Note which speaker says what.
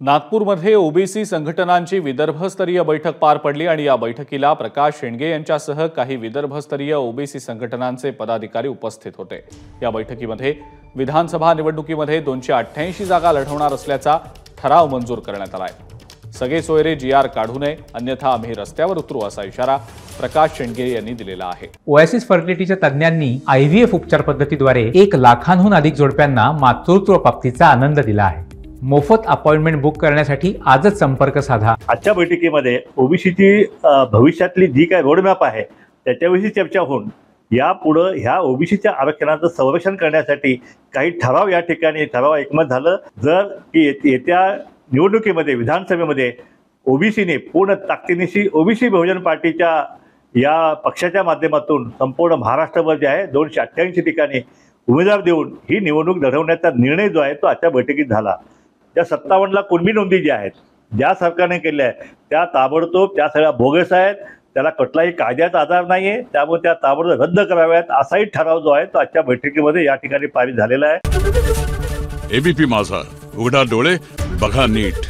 Speaker 1: नागपूरमध्ये ओबीसी संघटनांची विदर्भस्तरीय बैठक पार पडली आणि या बैठकीला प्रकाश शेंडगे यांच्यासह काही विदर्भस्तरीय ओबीसी संघटनांचे पदाधिकारी उपस्थित होते। या बैठकीमध्ये विधानसभा निवडणुकीमध्ये 288 जागा लढवणार असल्याचा ठराव मंजूर करण्यात आला आहे। सगळे सोयरे जीआर काढू नये अन्यथा आम्ही रस्त्यावर उतरू असा इशारा प्रकाश शेंडगे यांनी दिलेला आहे।
Speaker 2: ओएसिस फर्टिलिटीच्या तज्ञांनी आयव्हीएफ उपचार पद्धतीद्वारे 1 लाखांहून अधिक जोडप्यांना मातृत्व प्राप्तीचा आनंद दिला आहे। मोफत अपॉइंटमेंट बुक करण्यासाठी आजच संपर्क साधा।
Speaker 3: आजच्या बैठकीमध्ये ओबीसीची भविष्यातली जी काय रोडमॅप आहे त्याच्याविषयी चर्चा होऊन यापुढे ह्या ओबीसीच्या आरक्षणाचं संरक्षण करण्यासाठी काही ठराव या ठिकाणी एकमत झालं। जर की येत्या निवडणुकीमध्ये विधानसभेमध्ये ओबीसीने पूर्ण ताकदीनिशी ओबीसी बहुजन पार्टीच्या या पक्षाच्या माध्यमातून संपूर्ण महाराष्ट्रभर जे आहे 288 ठिकाणी उमेदवार देऊन ही निवडणूक लढवण्याचा निर्णय जो आहे तो आजच्या बैठकीत झाला। त्या 57 कुणबी नोंदी ज्या आहेत ज्या सरकारने केल्या आहेत त्या ताबडतोब त्या सगळ्या बोगस आहेत, त्याला कुठलाही कायद्याचा आधार नाही आहे, त्यामुळे त्या ताबडतोब रद्द कराव्यात असाही ठराव जो आहे तो आजच्या बैठकीमध्ये या ठिकाणी पारित झालेला आहे।
Speaker 4: एबीपी माझा, उघडा डोळे बघा नीट।